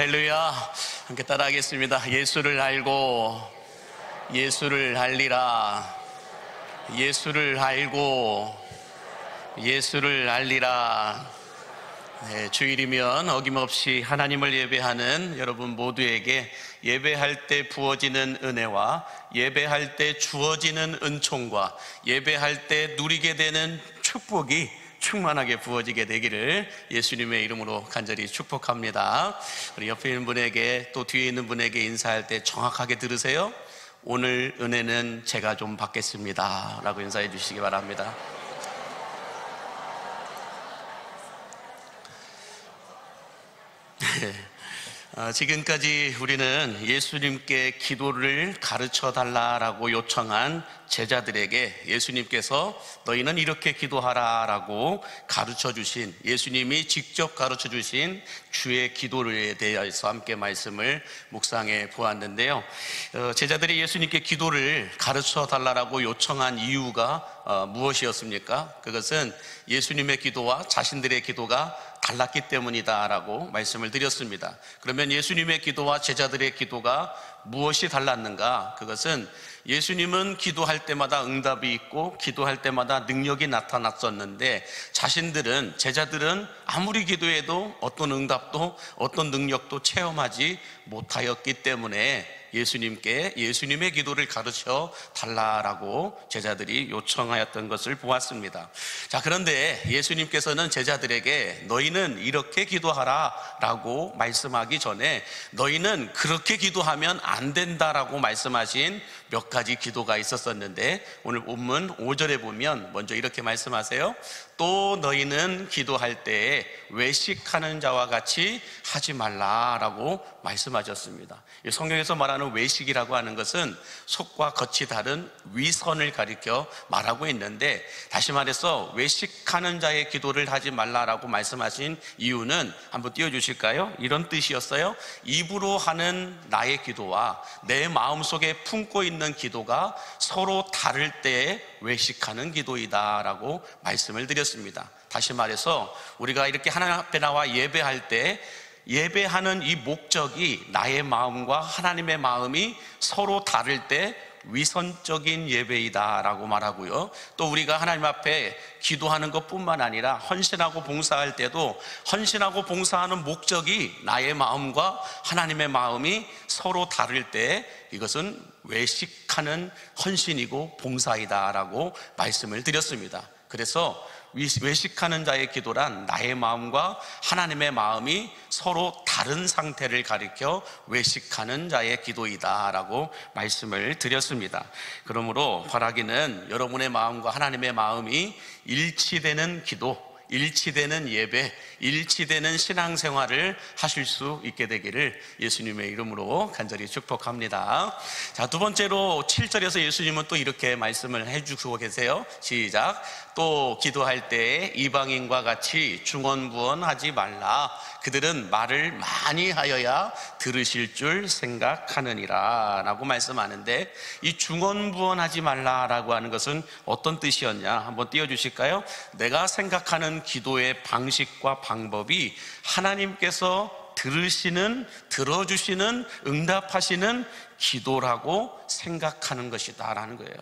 할렐루야. 함께 따라하겠습니다. 예수를 알고 예수를 알리라. 예수를 알고 예수를 알리라. 네, 주일이면 어김없이 하나님을 예배하는 여러분 모두에게 예배할 때 부어지는 은혜와 예배할 때 주어지는 은총과 예배할 때 누리게 되는 축복이 충만하게 부어지게 되기를 예수님의 이름으로 간절히 축복합니다. 우리 옆에 있는 분에게 또 뒤에 있는 분에게 인사할 때 정확하게 들으세요. 오늘 은혜는 제가 좀 받겠습니다 라고 인사해 주시기 바랍니다. 지금까지 우리는 예수님께 기도를 가르쳐 달라라고 요청한 제자들에게 예수님께서 너희는 이렇게 기도하라 라고 가르쳐 주신, 예수님이 직접 가르쳐 주신 주의 기도에 대해서 함께 말씀을 묵상해 보았는데요. 제자들이 예수님께 기도를 가르쳐 달라고 요청한 이유가 무엇이었습니까? 그것은 예수님의 기도와 자신들의 기도가 달랐기 때문이다 라고 말씀을 드렸습니다. 그러면 예수님의 기도와 제자들의 기도가 무엇이 달랐는가? 그것은 예수님은 기도할 때마다 응답이 있고 기도할 때마다 능력이 나타났었는데 제자들은 아무리 기도해도 어떤 응답도 어떤 능력도 체험하지 못하였기 때문에 예수님께 예수님의 기도를 가르쳐 달라라고 제자들이 요청하였던 것을 보았습니다. 자, 그런데 예수님께서는 제자들에게 너희는 이렇게 기도하라 라고 말씀하기 전에 너희는 그렇게 기도하면 안 된다라고 말씀하신 몇 가지 기도가 있었었는데 오늘 본문 5절에 보면 먼저 이렇게 말씀하세요. 또 너희는 기도할 때에 외식하는 자와 같이 하지 말라라고 말씀하셨습니다. 성경에서 말하는 외식이라고 하는 것은 속과 겉이 다른 위선을 가리켜 말하고 있는데, 다시 말해서 외식하는 자의 기도를 하지 말라라고 말씀하신 이유는 한번 띄워주실까요? 이런 뜻이었어요. 입으로 하는 나의 기도와 내 마음속에 품고 있는 기도가 서로 다를 때에 외식하는 기도이다 라고 말씀을 드렸습니다. 다시 말해서 우리가 이렇게 하나님 앞에 나와 예배할 때 예배하는 이 목적이 나의 마음과 하나님의 마음이 서로 다를 때 위선적인 예배이다 라고 말하고요. 또 우리가 하나님 앞에 기도하는 것뿐만 아니라 헌신하고 봉사할 때도 헌신하고 봉사하는 목적이 나의 마음과 하나님의 마음이 서로 다를 때 이것은 외식하는 헌신이고 봉사이다 라고 말씀을 드렸습니다. 그래서 외식하는 자의 기도란 나의 마음과 하나님의 마음이 서로 다른 상태를 가리켜 외식하는 자의 기도이다 라고 말씀을 드렸습니다. 그러므로 바라기는 여러분의 마음과 하나님의 마음이 일치되는 기도, 일치되는 예배, 일치되는 신앙생활을 하실 수 있게 되기를 예수님의 이름으로 간절히 축복합니다. 자, 두 번째로 7절에서 예수님은 또 이렇게 말씀을 해주고 계세요. 시작. 또 기도할 때 이방인과 같이 중언부언하지 말라. 그들은 말을 많이 하여야 들으실 줄 생각하느니라 라고 말씀하는데, 이 중언부언하지 말라라고 하는 것은 어떤 뜻이었냐 한번 띄워주실까요? 내가 생각하는 기도의 방식과 방법이 하나님께서 들어주시는, 응답하시는 기도라고 생각하는 것이다 라는 거예요.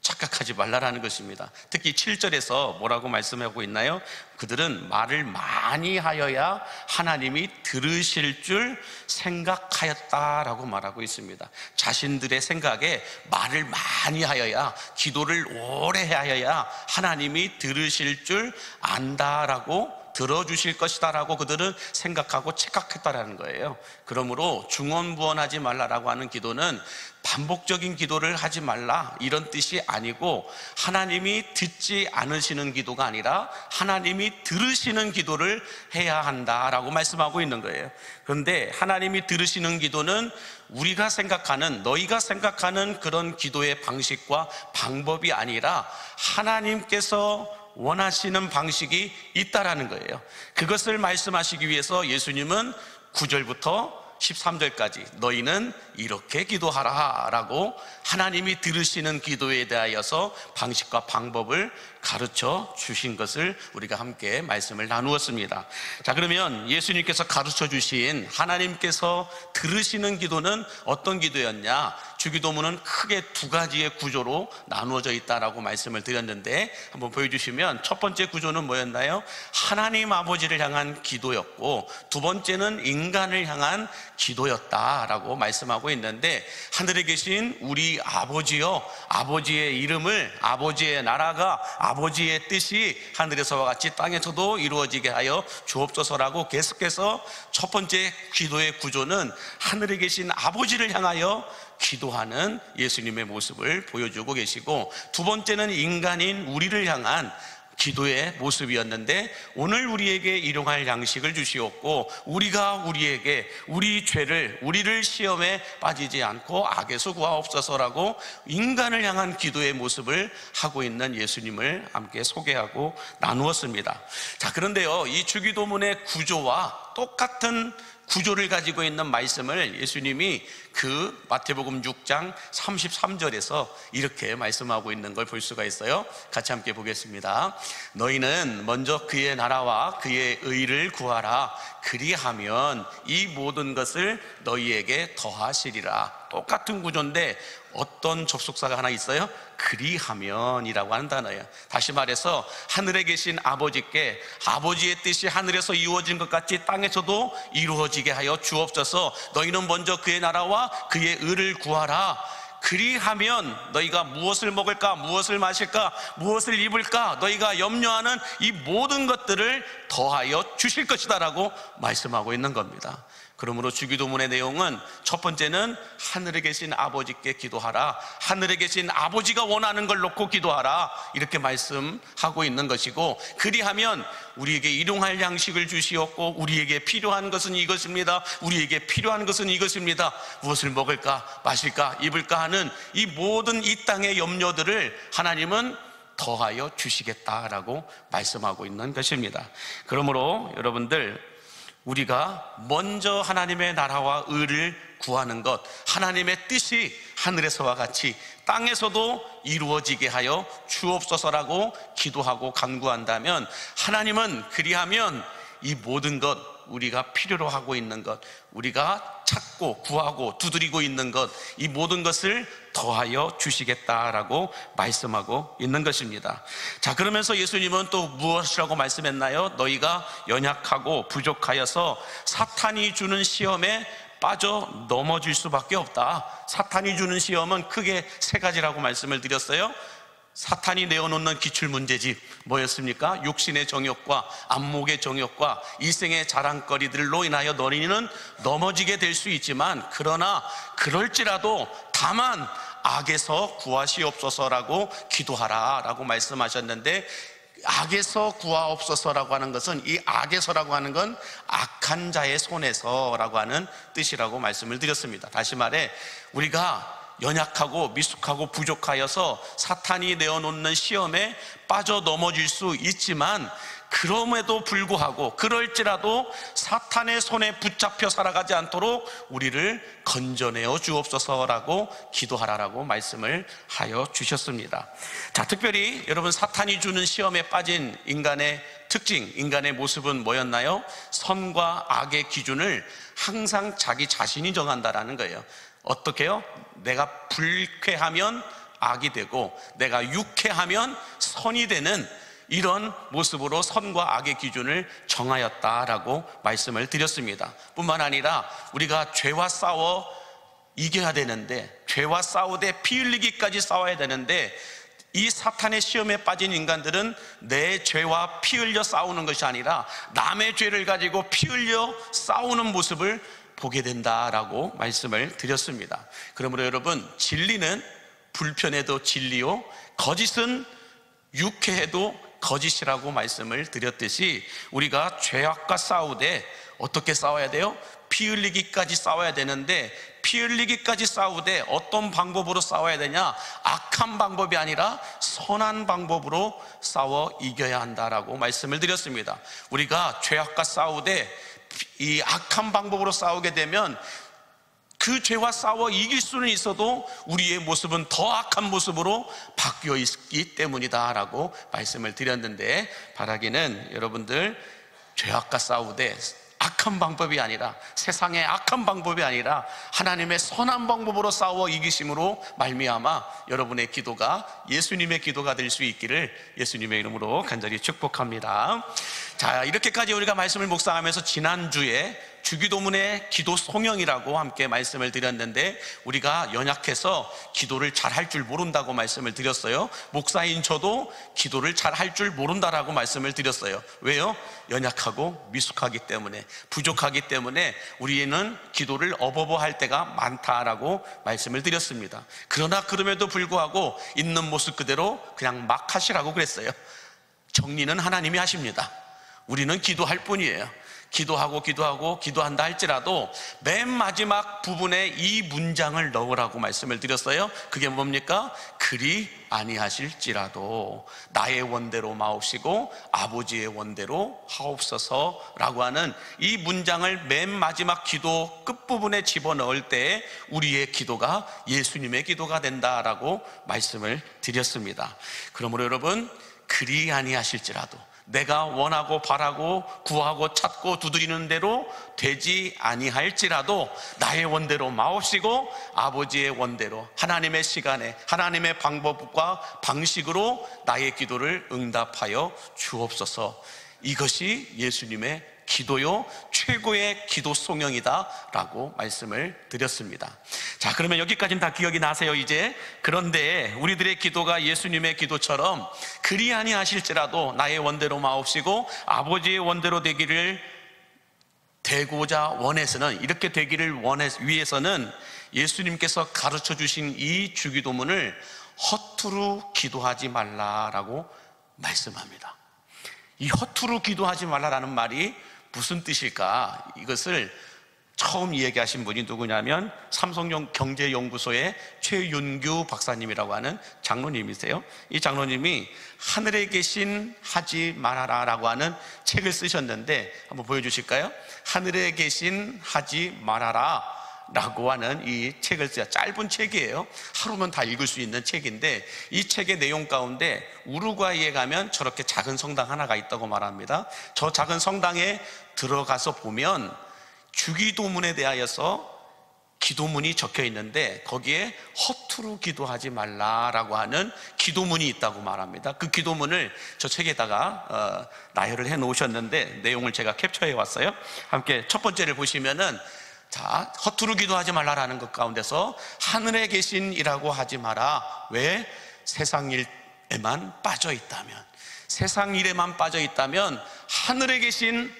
착각하지 말라라는 것입니다. 특히 7절에서 뭐라고 말씀하고 있나요? 그들은 말을 많이 하여야 하나님이 들으실 줄 생각하였다라고 말하고 있습니다. 자신들의 생각에 말을 많이 하여야, 기도를 오래 하여야 하나님이 들으실 줄 안다라고, 들어주실 것이다 라고 그들은 생각하고 착각했다라는 거예요. 그러므로 중언부언하지 말라라고 하는 기도는 반복적인 기도를 하지 말라 이런 뜻이 아니고, 하나님이 듣지 않으시는 기도가 아니라 하나님이 들으시는 기도를 해야 한다라고 말씀하고 있는 거예요. 그런데 하나님이 들으시는 기도는 우리가 생각하는, 너희가 생각하는 그런 기도의 방식과 방법이 아니라 하나님께서 원하시는 방식이 있다라는 거예요. 그것을 말씀하시기 위해서 예수님은 9절부터 13절까지 너희는 이렇게 기도하라 라고 하나님이 들으시는 기도에 대하여서 방식과 방법을 가르쳐 주신 것을 우리가 함께 말씀을 나누었습니다. 자, 그러면 예수님께서 가르쳐 주신 하나님께서 들으시는 기도는 어떤 기도였냐? 주기도문은 크게 두 가지의 구조로 나누어져 있다라고 말씀을 드렸는데, 한번 보여주시면 첫 번째 구조는 뭐였나요? 하나님 아버지를 향한 기도였고, 두 번째는 인간을 향한 기도였다라고 말씀하고 있는데, 하늘에 계신 우리 아버지여, 아버지의 이름을, 아버지의 나라가, 아버지의 뜻이 하늘에서와 같이 땅에서도 이루어지게 하여 주옵소서라고 계속해서 첫 번째 기도의 구조는 하늘에 계신 아버지를 향하여 기도하는 예수님의 모습을 보여주고 계시고, 두 번째는 인간인 우리를 향한 기도의 모습이었는데, 오늘 우리에게 일용할 양식을 주시옵고 우리가 우리에게 우리를 시험에 빠지지 않고 악에서 구하옵소서라고 인간을 향한 기도의 모습을 하고 있는 예수님을 함께 소개하고 나누었습니다. 자, 그런데요, 이 주기도문의 구조와 똑같은 구조를 가지고 있는 말씀을 예수님이 그 마태복음 6장 33절에서 이렇게 말씀하고 있는 걸 볼 수가 있어요. 같이 함께 보겠습니다. 너희는 먼저 그의 나라와 그의 의를 구하라. 그리하면 이 모든 것을 너희에게 더하시리라. 똑같은 구조인데 어떤 접속사가 하나 있어요? 그리하면이라고 하는 단어예요. 다시 말해서 하늘에 계신 아버지께 아버지의 뜻이 하늘에서 이루어진 것 같이 땅에서도 이루어지게 하여 주옵소서. 너희는 먼저 그의 나라와 그의 의를 구하라. 그리하면 너희가 무엇을 먹을까, 무엇을 마실까, 무엇을 입을까, 너희가 염려하는 이 모든 것들을 더하여 주실 것이다 라고 말씀하고 있는 겁니다. 그러므로 주기도문의 내용은 첫 번째는 하늘에 계신 아버지께 기도하라. 하늘에 계신 아버지가 원하는 걸 놓고 기도하라. 이렇게 말씀하고 있는 것이고, 그리하면 우리에게 일용할 양식을 주시옵고 우리에게 필요한 것은 이것입니다. 우리에게 필요한 것은 이것입니다. 무엇을 먹을까, 마실까, 입을까 하는 이 모든 이 땅의 염려들을 하나님은 더하여 주시겠다라고 말씀하고 있는 것입니다. 그러므로 여러분들, 우리가 먼저 하나님의 나라와 의를 구하는 것, 하나님의 뜻이 하늘에서와 같이 땅에서도 이루어지게 하여 주옵소서라고 기도하고 간구한다면, 하나님은 그리하면 이 모든 것, 우리가 필요로 하고 있는 것, 우리가 찾고 구하고 두드리고 있는 것, 이 모든 것을 더하여 주시겠다라고 말씀하고 있는 것입니다. 자, 그러면서 예수님은 또 무엇이라고 말씀했나요? 너희가 연약하고 부족하여서 사탄이 주는 시험에 빠져 넘어질 수밖에 없다. 사탄이 주는 시험은 크게 세 가지라고 말씀을 드렸어요. 사탄이 내어놓는 기출문제집 뭐였습니까? 육신의 정욕과 안목의 정욕과 이생의 자랑거리들로 인하여 너희는 넘어지게 될 수 있지만, 그러나 그럴지라도 다만 악에서 구하시옵소서라고 기도하라 라고 말씀하셨는데, 악에서 구하옵소서라고 하는 것은, 이 악에서라고 하는 건 악한 자의 손에서라고 하는 뜻이라고 말씀을 드렸습니다. 다시 말해, 우리가 연약하고 미숙하고 부족하여서 사탄이 내어놓는 시험에 빠져 넘어질 수 있지만, 그럼에도 불구하고 그럴지라도 사탄의 손에 붙잡혀 살아가지 않도록 우리를 건져내어 주옵소서라고 기도하라라고 말씀을 하여 주셨습니다. 자, 특별히 여러분, 사탄이 주는 시험에 빠진 인간의 특징, 인간의 모습은 뭐였나요? 선과 악의 기준을 항상 자기 자신이 정한다라는 거예요. 어떻게요? 내가 불쾌하면 악이 되고 내가 유쾌하면 선이 되는 이런 모습으로 선과 악의 기준을 정하였다라고 말씀을 드렸습니다. 뿐만 아니라 우리가 죄와 싸워 이겨야 되는데, 죄와 싸우되 피 흘리기까지 싸워야 되는데, 이 사탄의 시험에 빠진 인간들은 내 죄와 피 흘려 싸우는 것이 아니라 남의 죄를 가지고 피 흘려 싸우는 모습을 보게 된다라고 말씀을 드렸습니다. 그러므로 여러분, 진리는 불편해도 진리요, 거짓은 유쾌해도 거짓이라고 말씀을 드렸듯이, 우리가 죄악과 싸우되 어떻게 싸워야 돼요? 피 흘리기까지 싸워야 되는데, 피 흘리기까지 싸우되 어떤 방법으로 싸워야 되냐? 악한 방법이 아니라 선한 방법으로 싸워 이겨야 한다라고 말씀을 드렸습니다. 우리가 죄악과 싸우되 이 악한 방법으로 싸우게 되면 그 그 죄와 싸워 이길 수는 있어도 우리의 모습은 더 악한 모습으로 바뀌어 있기 때문이다 라고 말씀을 드렸는데, 바라기는 여러분들 죄악과 싸우되 악한 방법이 아니라, 세상의 악한 방법이 아니라 하나님의 선한 방법으로 싸워 이기심으로 말미암아 여러분의 기도가 예수님의 기도가 될 수 있기를 예수님의 이름으로 간절히 축복합니다. 자, 이렇게까지 우리가 말씀을 묵상하면서 지난주에 주기도문의 기도 송영이라고 함께 말씀을 드렸는데, 우리가 연약해서 기도를 잘 할 줄 모른다고 말씀을 드렸어요. 목사인 저도 기도를 잘 할 줄 모른다라고 말씀을 드렸어요. 왜요? 연약하고 미숙하기 때문에, 부족하기 때문에 우리는 기도를 어버버할 때가 많다라고 말씀을 드렸습니다. 그러나 그럼에도 불구하고 있는 모습 그대로 그냥 막 하시라고 그랬어요. 정리는 하나님이 하십니다. 우리는 기도할 뿐이에요. 기도한다 할지라도 맨 마지막 부분에 이 문장을 넣으라고 말씀을 드렸어요. 그게 뭡니까? 그리 아니하실지라도 나의 원대로 마옵시고 아버지의 원대로 하옵소서라고 하는 이 문장을 맨 마지막 기도 끝부분에 집어넣을 때 우리의 기도가 예수님의 기도가 된다라고 말씀을 드렸습니다. 그러므로 여러분, 그리 아니하실지라도, 내가 원하고 바라고 구하고 찾고 두드리는 대로 되지 아니할지라도 나의 원대로 마옵시고 아버지의 원대로, 하나님의 시간에 하나님의 방법과 방식으로 나의 기도를 응답하여 주옵소서. 이것이 예수님의 기도요 최고의 기도 송영이다 라고 말씀을 드렸습니다. 자, 그러면 여기까지는 다 기억이 나세요 이제? 그런데 우리들의 기도가 예수님의 기도처럼 그리 아니하실지라도 나의 원대로 마옵시고 아버지의 원대로 되고자 원해서는, 이렇게 되기를 위해서는 예수님께서 가르쳐 주신 이 주기도문을 허투루 기도하지 말라라고 말씀합니다. 이 허투루 기도하지 말라라는 말이 무슨 뜻일까? 이것을 처음 얘기하신 분이 누구냐면 삼성경제연구소의 최윤규 박사님이라고 하는 장로님이세요. 이 장로님이 하늘에 계신 하지 말아라 라고 하는 책을 쓰셨는데, 한번 보여주실까요? 하늘에 계신 하지 말아라 라고 하는 이 책을 써요. 짧은 책이에요. 하루면 다 읽을 수 있는 책인데, 이 책의 내용 가운데 우루과이에 가면 저렇게 작은 성당 하나가 있다고 말합니다. 저 작은 성당에 들어가서 보면 주기도문에 대하여서 기도문이 적혀 있는데, 거기에 허투루 기도하지 말라라고 하는 기도문이 있다고 말합니다. 그 기도문을 저 책에다가 나열을 해 놓으셨는데, 내용을 제가 캡처해 왔어요. 함께 첫 번째를 보시면은, 자, 허투루 기도하지 말라라는 것 가운데서 하늘에 계신이라고 하지 마라. 왜? 세상 일에만 빠져 있다면, 세상 일에만 빠져 있다면 하늘에 계신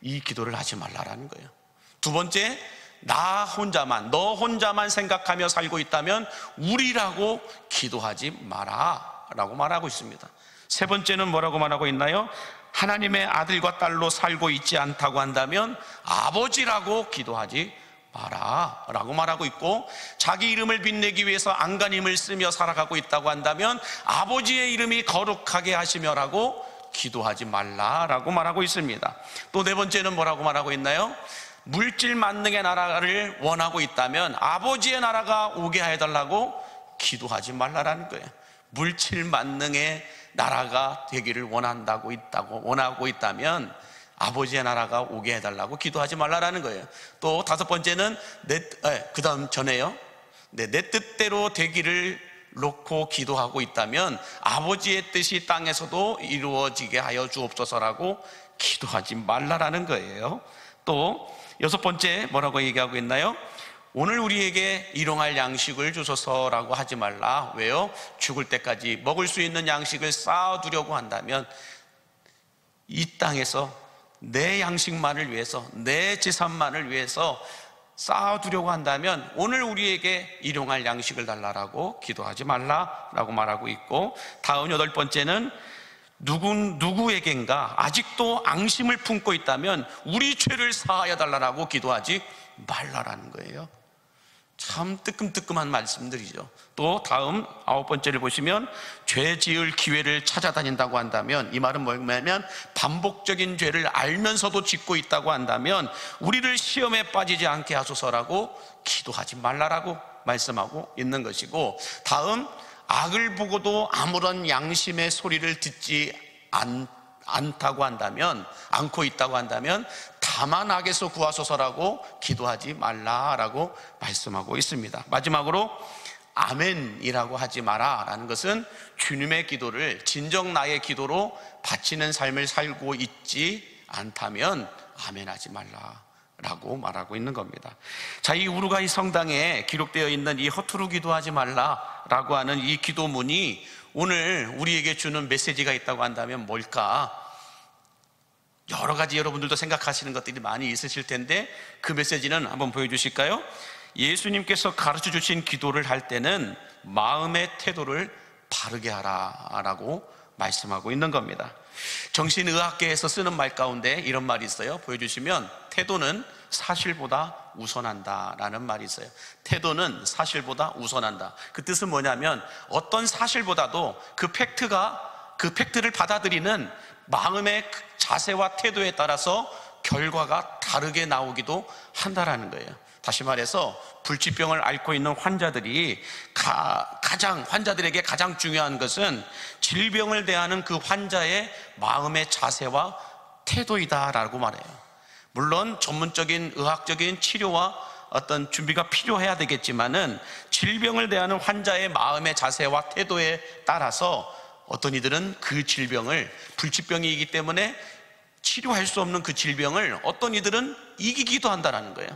이 기도를 하지 말라라는 거예요. 두 번째, 나 혼자만, 너 혼자만 생각하며 살고 있다면 우리라고 기도하지 마라 라고 말하고 있습니다. 세 번째는 뭐라고 말하고 있나요? 하나님의 아들과 딸로 살고 있지 않다고 한다면 아버지라고 기도하지 마라 라고 말하고 있고, 자기 이름을 빛내기 위해서 안간힘을 쓰며 살아가고 있다고 한다면 아버지의 이름이 거룩하게 하시며라고 기도하지 말라라고 말하고 있습니다. 또 네 번째는 뭐라고 말하고 있나요? 물질 만능의 나라를 원하고 있다면 아버지의 나라가 오게 해달라고 기도하지 말라라는 거예요. 물질 만능의 나라가 되기를 원하고 있다면 아버지의 나라가 오게 해달라고 기도하지 말라라는 거예요. 또 다섯 번째는 그 다음 전에요. 내 뜻대로 되기를 놓고 기도하고 있다면 아버지의 뜻이 땅에서도 이루어지게 하여 주옵소서라고 기도하지 말라라는 거예요. 또 여섯 번째 뭐라고 얘기하고 있나요? 오늘 우리에게 일용할 양식을 주소서라고 하지 말라. 왜요? 죽을 때까지 먹을 수 있는 양식을 쌓아두려고 한다면, 이 땅에서 내 양식만을 위해서, 내 재산만을 위해서 쌓아두려고 한다면 오늘 우리에게 일용할 양식을 달라라고 기도하지 말라라고 말하고 있고, 다음 여덟 번째는 누구에겐가 아직도 앙심을 품고 있다면 우리 죄를 사하여 달라라고 기도하지 말라라는 거예요. 참 뜨끔뜨끔한 말씀들이죠. 또 다음 9번째를 보시면 죄 지을 기회를 찾아다닌다고 한다면, 이 말은 뭐냐면 반복적인 죄를 알면서도 짓고 있다고 한다면 우리를 시험에 빠지지 않게 하소서라고 기도하지 말라라고 말씀하고 있는 것이고, 다음 악을 보고도 아무런 양심의 소리를 듣지 않고 있다고 한다면 다만 악에서 구하소서라고 기도하지 말라라고 말씀하고 있습니다. 마지막으로 아멘이라고 하지 마라 라는 것은 주님의 기도를 진정 나의 기도로 바치는 삶을 살고 있지 않다면 아멘하지 말라라고 말하고 있는 겁니다. 자, 이 우루과이 성당에 기록되어 있는 이 허투루 기도하지 말라라고 하는 이 기도문이 오늘 우리에게 주는 메시지가 있다고 한다면 뭘까? 여러 가지 여러분들도 생각하시는 것들이 많이 있으실 텐데, 그 메시지는 한번 보여주실까요? 예수님께서 가르쳐 주신 기도를 할 때는 마음의 태도를 바르게 하라라고 말씀하고 있는 겁니다. 정신의학계에서 쓰는 말 가운데 이런 말이 있어요. 보여주시면, 태도는 사실보다 우선한다라는 말이 있어요. 태도는 사실보다 우선한다. 그 뜻은 뭐냐면 어떤 사실보다도 그 팩트를 받아들이는 마음의 자세와 태도에 따라서 결과가 다르게 나오기도 한다라는 거예요. 다시 말해서 불치병을 앓고 있는 환자들이 환자들에게 가장 중요한 것은 질병을 대하는 그 환자의 마음의 자세와 태도이다라고 말해요. 물론 전문적인 의학적인 치료와 어떤 준비가 필요해야 되겠지만은 질병을 대하는 환자의 마음의 자세와 태도에 따라서 어떤 이들은 그 질병을, 불치병이기 때문에 치료할 수 없는 그 질병을 어떤 이들은 이기기도 한다는 거예요.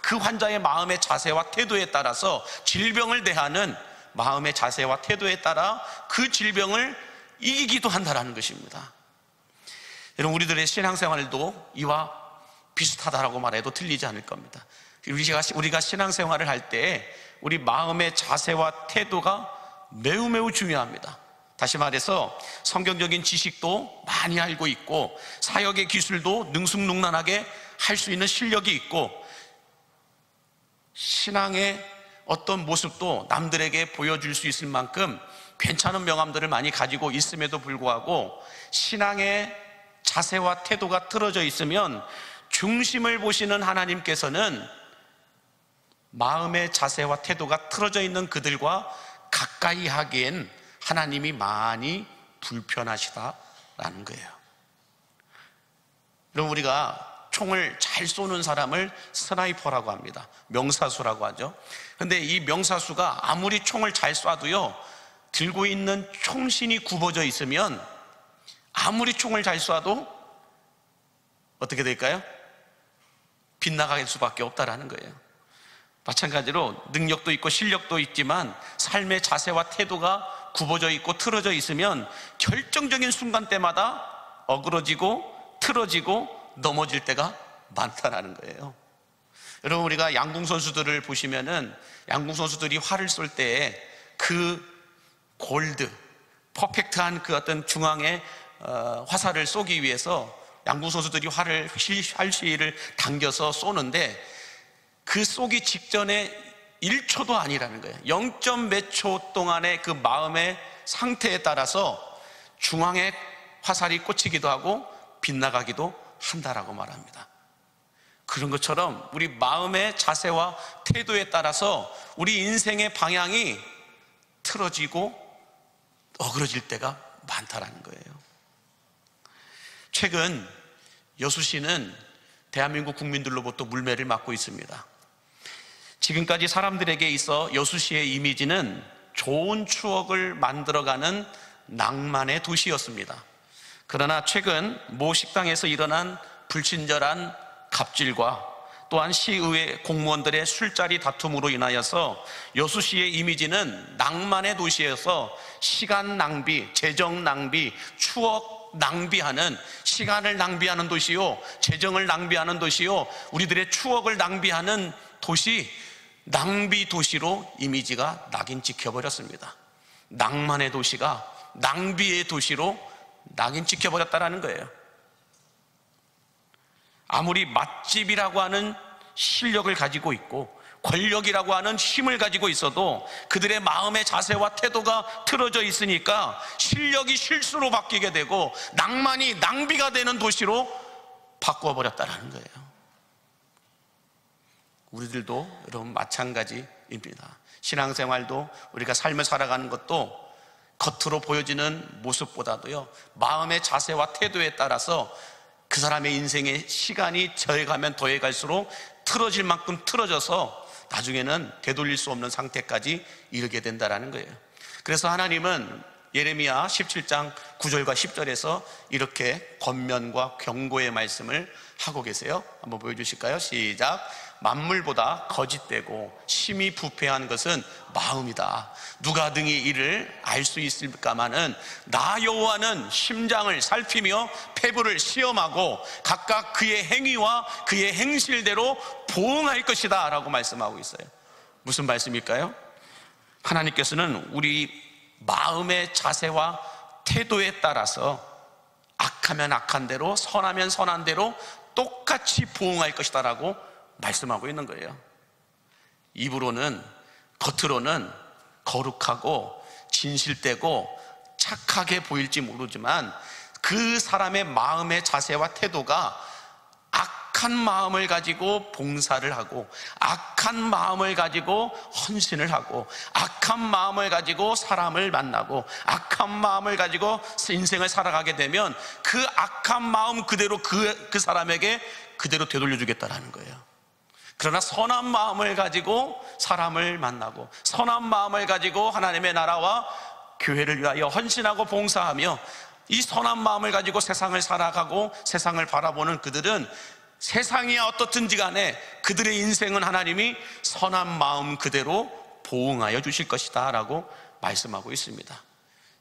그 환자의 마음의 자세와 태도에 따라서 질병을 대하는 마음의 자세와 태도에 따라 그 질병을 이기기도 한다는 것입니다. 여러분, 우리들의 신앙생활도 이와 비슷하다라고 말해도 틀리지 않을 겁니다. 우리가 신앙생활을 할 때 우리 마음의 자세와 태도가 매우 중요합니다. 다시 말해서 성경적인 지식도 많이 알고 있고 사역의 기술도 능숙능란하게 할 수 있는 실력이 있고 신앙의 어떤 모습도 남들에게 보여줄 수 있을 만큼 괜찮은 명함들을 많이 가지고 있음에도 불구하고 신앙의 자세와 태도가 틀어져 있으면 중심을 보시는 하나님께서는 마음의 자세와 태도가 틀어져 있는 그들과 가까이 하기엔 하나님이 많이 불편하시다라는 거예요. 그럼 우리가 총을 잘 쏘는 사람을 스나이퍼라고 합니다. 명사수라고 하죠. 근데 이 명사수가 아무리 총을 잘 쏴도요, 들고 있는 총신이 굽어져 있으면 아무리 총을 잘 쏴도 어떻게 될까요? 빗나갈 수밖에 없다라는 거예요. 마찬가지로 능력도 있고 실력도 있지만 삶의 자세와 태도가 굽어져 있고 틀어져 있으면 결정적인 순간 때마다 어그러지고 틀어지고 넘어질 때가 많다라는 거예요. 여러분, 우리가 양궁 선수들을 보시면은 양궁 선수들이 활을 쏠 때 그 골드, 퍼펙트한 그 어떤 중앙의 화살을 쏘기 위해서 양궁 선수들이 활시를 당겨서 쏘는데 그 쏘기 직전에 1초도 아니라는 거예요. 0점 몇 초 동안의 그 마음의 상태에 따라서 중앙에 화살이 꽂히기도 하고 빗나가기도 한다라고 말합니다. 그런 것처럼 우리 마음의 자세와 태도에 따라서 우리 인생의 방향이 틀어지고 어그러질 때가 많다라는 거예요. 최근 여수 씨는 대한민국 국민들로부터 물매를 맞고 있습니다. 지금까지 사람들에게 있어 여수 씨의 이미지는 좋은 추억을 만들어가는 낭만의 도시였습니다. 그러나 최근 모 식당에서 일어난 불친절한 갑질과 또한 시의회 공무원들의 술자리 다툼으로 인하여서 여수시의 이미지는 낭만의 도시에서 시간 낭비, 재정 낭비, 추억 낭비하는, 시간을 낭비하는 도시요, 재정을 낭비하는 도시요, 우리들의 추억을 낭비하는 도시, 낭비 도시로 이미지가 낙인 찍혀버렸습니다. 낭만의 도시가 낭비의 도시로 낙인 찍혀버렸다는 거예요. 아무리 맛집이라고 하는 실력을 가지고 있고 권력이라고 하는 힘을 가지고 있어도 그들의 마음의 자세와 태도가 틀어져 있으니까 실력이 실수로 바뀌게 되고 낭만이 낭비가 되는 도시로 바꿔버렸다는 거예요. 우리들도 여러분 마찬가지입니다. 신앙생활도 우리가 삶을 살아가는 것도 겉으로 보여지는 모습보다도요, 마음의 자세와 태도에 따라서 그 사람의 인생의 시간이 더해가면 더해갈수록 틀어질 만큼 틀어져서 나중에는 되돌릴 수 없는 상태까지 이르게 된다는 거예요. 그래서 하나님은 예레미야 17장 9절과 10절에서 이렇게 권면과 경고의 말씀을 하고 계세요. 한번 보여주실까요? 시작. 만물보다 거짓되고 심히 부패한 것은 마음이다. 누가 등이 이를 알 수 있을까마는 나 여호와는 심장을 살피며 폐부를 시험하고 각각 그의 행위와 그의 행실대로 보응할 것이다 라고 말씀하고 있어요. 무슨 말씀일까요? 하나님께서는 우리 마음의 자세와 태도에 따라서 악하면 악한 대로, 선하면 선한 대로 똑같이 보응할 것이다 라고 말씀하고 있는 거예요. 입으로는, 겉으로는 거룩하고 진실되고 착하게 보일지 모르지만 그 사람의 마음의 자세와 태도가 악한 마음을 가지고 봉사를 하고, 악한 마음을 가지고 헌신을 하고, 악한 마음을 가지고 사람을 만나고, 악한 마음을 가지고 인생을 살아가게 되면 그 악한 마음 그대로 그 사람에게 그대로 되돌려 주겠다라는 거예요. 그러나 선한 마음을 가지고 사람을 만나고, 선한 마음을 가지고 하나님의 나라와 교회를 위하여 헌신하고 봉사하며 이 선한 마음을 가지고 세상을 살아가고 세상을 바라보는 그들은 세상이 어떻든지 간에 그들의 인생은 하나님이 선한 마음 그대로 보응하여 주실 것이다 라고 말씀하고 있습니다.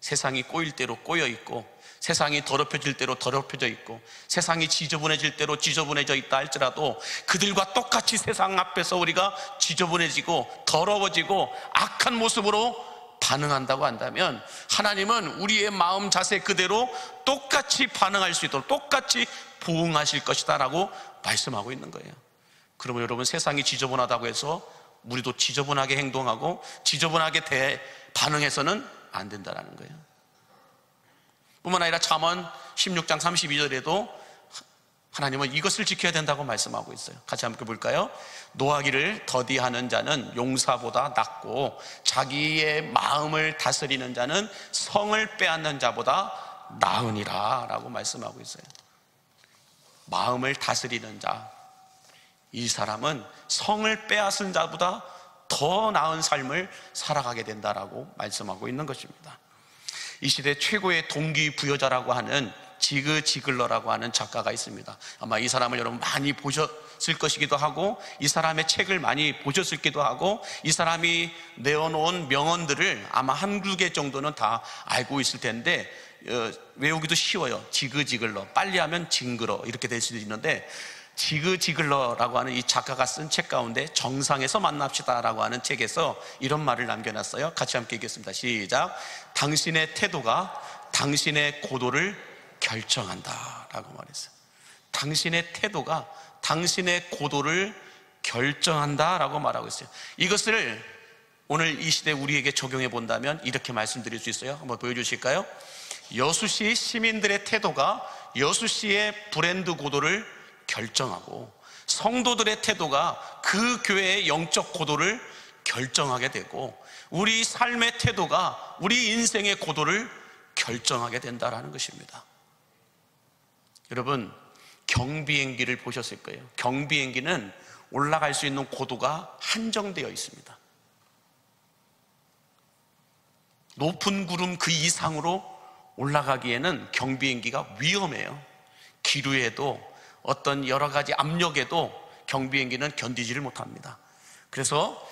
세상이 꼬일 대로 꼬여 있고, 세상이 더럽혀질 대로 더럽혀져 있고, 세상이 지저분해질 대로 지저분해져 있다 할지라도 그들과 똑같이 세상 앞에서 우리가 지저분해지고 더러워지고 악한 모습으로 반응한다고 한다면 하나님은 우리의 마음 자세 그대로 똑같이 반응할 수 있도록 똑같이 보응하실 것이다 라고 말씀하고 있는 거예요. 그러면 여러분, 세상이 지저분하다고 해서 우리도 지저분하게 행동하고 지저분하게 반응해서는 안 된다는 거예요. 뿐만 아니라 잠언 16장 32절에도 하나님은 이것을 지켜야 된다고 말씀하고 있어요. 같이 함께 볼까요? 노하기를 더디하는 자는 용사보다 낫고 자기의 마음을 다스리는 자는 성을 빼앗는 자보다 나으니라 라고 말씀하고 있어요. 마음을 다스리는 자, 이 사람은 성을 빼앗은 자보다 더 나은 삶을 살아가게 된다라고 말씀하고 있는 것입니다. 이 시대 최고의 동기부여자라고 하는 지그 지글러라고 하는 작가가 있습니다. 아마 이 사람을 여러분 많이 보셨을 것이기도 하고, 이 사람의 책을 많이 보셨을기도 하고, 이 사람이 내어놓은 명언들을 아마 한두 개 정도는 다 알고 있을 텐데 외우기도 쉬워요. 지그 지글러, 빨리 하면 징그러 이렇게 될 수도 있는데, 지그 지글러라고 하는 이 작가가 쓴 책 가운데 정상에서 만납시다 라고 하는 책에서 이런 말을 남겨놨어요. 같이 함께 읽겠습니다. 시작. 당신의 태도가 당신의 고도를 결정한다 라고 말했어요. 당신의 태도가 당신의 고도를 결정한다 라고 말하고 있어요. 이것을 오늘 이 시대 우리에게 적용해 본다면 이렇게 말씀드릴 수 있어요. 한번 보여주실까요? 여수시 시민들의 태도가 여수시의 브랜드 고도를 결정하고, 성도들의 태도가 그 교회의 영적 고도를 결정하게 되고, 우리 삶의 태도가 우리 인생의 고도를 결정하게 된다는 것입니다. 여러분, 경비행기를 보셨을 거예요. 경비행기는 올라갈 수 있는 고도가 한정되어 있습니다. 높은 구름 그 이상으로 올라가기에는 경비행기가 위험해요. 기류에도 어떤 여러 가지 압력에도 경비행기는 견디지를 못합니다. 그래서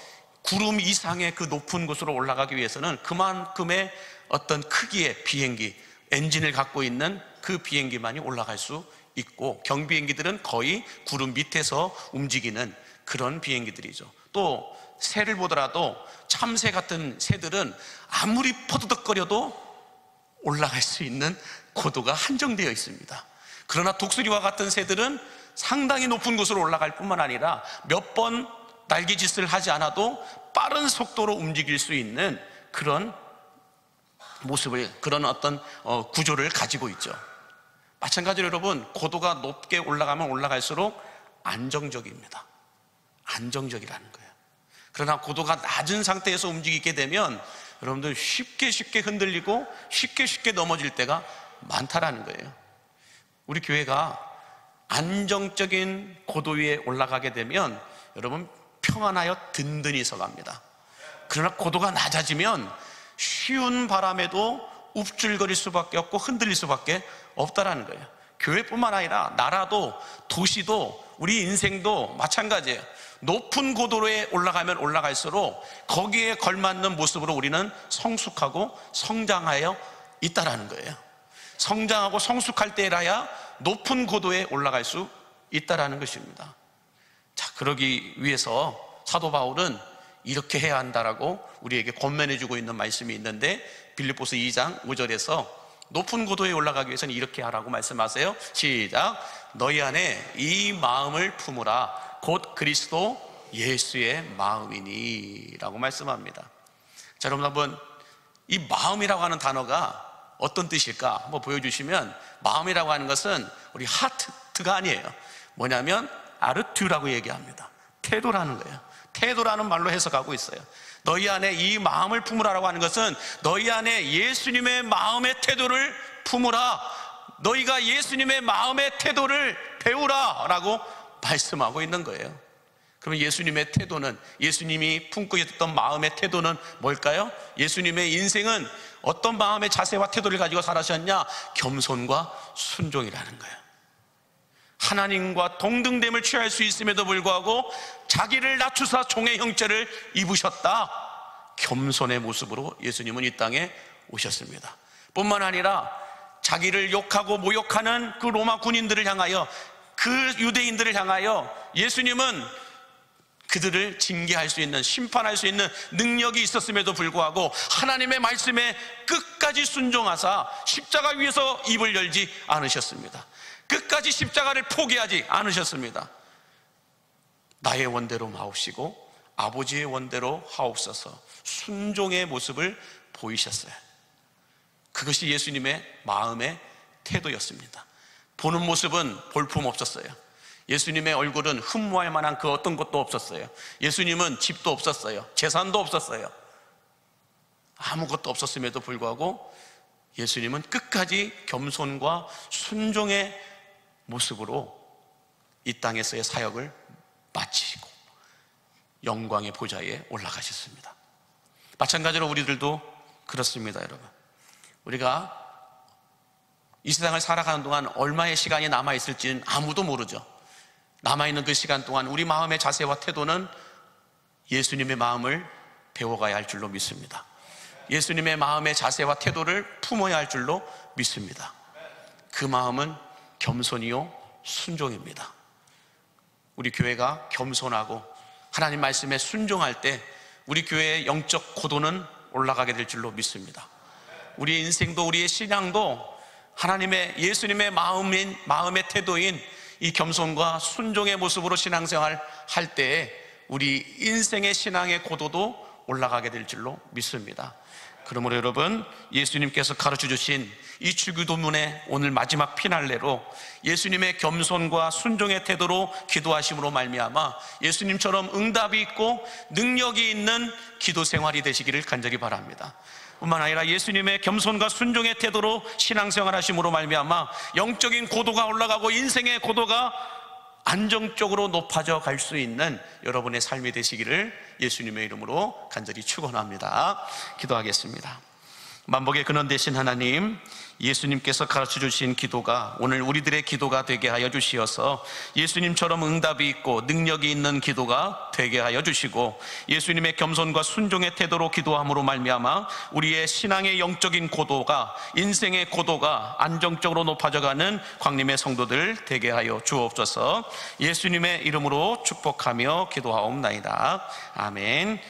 구름 이상의 그 높은 곳으로 올라가기 위해서는 그만큼의 어떤 크기의 비행기, 엔진을 갖고 있는 그 비행기만이 올라갈 수 있고, 경비행기들은 거의 구름 밑에서 움직이는 그런 비행기들이죠. 또 새를 보더라도 참새 같은 새들은 아무리 퍼드덕거려도 올라갈 수 있는 고도가 한정되어 있습니다. 그러나 독수리와 같은 새들은 상당히 높은 곳으로 올라갈 뿐만 아니라 몇 번 날개짓을 하지 않아도 빠른 속도로 움직일 수 있는 그런 모습을, 그런 어떤 구조를 가지고 있죠. 마찬가지로 여러분, 고도가 높게 올라가면 올라갈수록 안정적입니다. 안정적이라는 거예요. 그러나 고도가 낮은 상태에서 움직이게 되면 여러분들 쉽게 흔들리고 쉽게 넘어질 때가 많다라는 거예요. 우리 교회가 안정적인 고도 위에 올라가게 되면 여러분 평안하여 든든히 서갑니다. 그러나 고도가 낮아지면 쉬운 바람에도 웁줄거릴 수밖에 없고 흔들릴 수밖에 없다라는 거예요. 교회뿐만 아니라 나라도 도시도 우리 인생도 마찬가지예요. 높은 고도로에 올라가면 올라갈수록 거기에 걸맞는 모습으로 우리는 성숙하고 성장하여 있다라는 거예요. 성장하고 성숙할 때라야 높은 고도에 올라갈 수 있다라는 것입니다. 자, 그러기 위해서 사도 바울은 이렇게 해야 한다라고 우리에게 권면해주고 있는 말씀이 있는데, 빌립보서 2장 5절에서 높은 고도에 올라가기 위해서는 이렇게 하라고 말씀하세요. 시작. 너희 안에 이 마음을 품으라. 곧 그리스도 예수의 마음이니 라고 말씀합니다. 자, 여러분 한번 이 마음이라고 하는 단어가 어떤 뜻일까 한번 보여주시면, 마음이라고 하는 것은 우리 하트가 아니에요. 뭐냐면 아르투라고 얘기합니다. 태도라는 거예요. 태도라는 말로 해석하고 있어요. 너희 안에 이 마음을 품으라라고 하는 것은 너희 안에 예수님의 마음의 태도를 품으라, 너희가 예수님의 마음의 태도를 배우라 라고 말씀하고 있는 거예요. 그러면 예수님의 태도는, 예수님이 품고 있었던 마음의 태도는 뭘까요? 예수님의 인생은 어떤 마음의 자세와 태도를 가지고 살아셨냐? 겸손과 순종이라는 거예요. 하나님과 동등됨을 취할 수 있음에도 불구하고 자기를 낮추사 종의 형체를 입으셨다. 겸손의 모습으로 예수님은 이 땅에 오셨습니다. 뿐만 아니라 자기를 욕하고 모욕하는 그 로마 군인들을 향하여, 그 유대인들을 향하여 예수님은 그들을 징계할 수 있는, 심판할 수 있는 능력이 있었음에도 불구하고 하나님의 말씀에 끝까지 순종하사 십자가 위에서 입을 열지 않으셨습니다. 끝까지 십자가를 포기하지 않으셨습니다. 나의 원대로 마옵시고 아버지의 원대로 하옵소서, 순종의 모습을 보이셨어요. 그것이 예수님의 마음의 태도였습니다. 보는 모습은 볼품 없었어요. 예수님의 얼굴은 흠모할 만한 그 어떤 것도 없었어요. 예수님은 집도 없었어요. 재산도 없었어요. 아무것도 없었음에도 불구하고 예수님은 끝까지 겸손과 순종의 모습으로 이 땅에서의 사역을 마치고 영광의 보좌에 올라가셨습니다. 마찬가지로 우리들도 그렇습니다. 여러분, 우리가 이 세상을 살아가는 동안 얼마의 시간이 남아있을지는 아무도 모르죠. 남아있는 그 시간 동안 우리 마음의 자세와 태도는 예수님의 마음을 배워가야 할 줄로 믿습니다. 예수님의 마음의 자세와 태도를 품어야 할 줄로 믿습니다. 그 마음은 겸손이요 순종입니다. 우리 교회가 겸손하고 하나님 말씀에 순종할 때 우리 교회의 영적 고도는 올라가게 될 줄로 믿습니다. 우리의 인생도 우리의 신앙도 하나님의, 예수님의 마음의 태도인 이 겸손과 순종의 모습으로 신앙생활 할 때에 우리 인생의 신앙의 고도도 올라가게 될 줄로 믿습니다. 그러므로 여러분, 예수님께서 가르쳐 주신 이 주기도문의 오늘 마지막 피날레로 예수님의 겸손과 순종의 태도로 기도하심으로 말미암아 예수님처럼 응답이 있고 능력이 있는 기도 생활이 되시기를 간절히 바랍니다. 뿐만 아니라 예수님의 겸손과 순종의 태도로 신앙생활 하심으로 말미암아 영적인 고도가 올라가고 인생의 고도가 안정적으로 높아져 갈 수 있는 여러분의 삶이 되시기를 예수님의 이름으로 간절히 축원합니다. 기도하겠습니다. 만복의 근원 되신 하나님, 예수님께서 가르쳐 주신 기도가 오늘 우리들의 기도가 되게 하여 주시어서 예수님처럼 응답이 있고 능력이 있는 기도가 되게 하여 주시고 예수님의 겸손과 순종의 태도로 기도함으로 말미암아 우리의 신앙의 영적인 고도가, 인생의 고도가 안정적으로 높아져가는 광림의 성도들 되게 하여 주옵소서. 예수님의 이름으로 축복하며 기도하옵나이다. 아멘.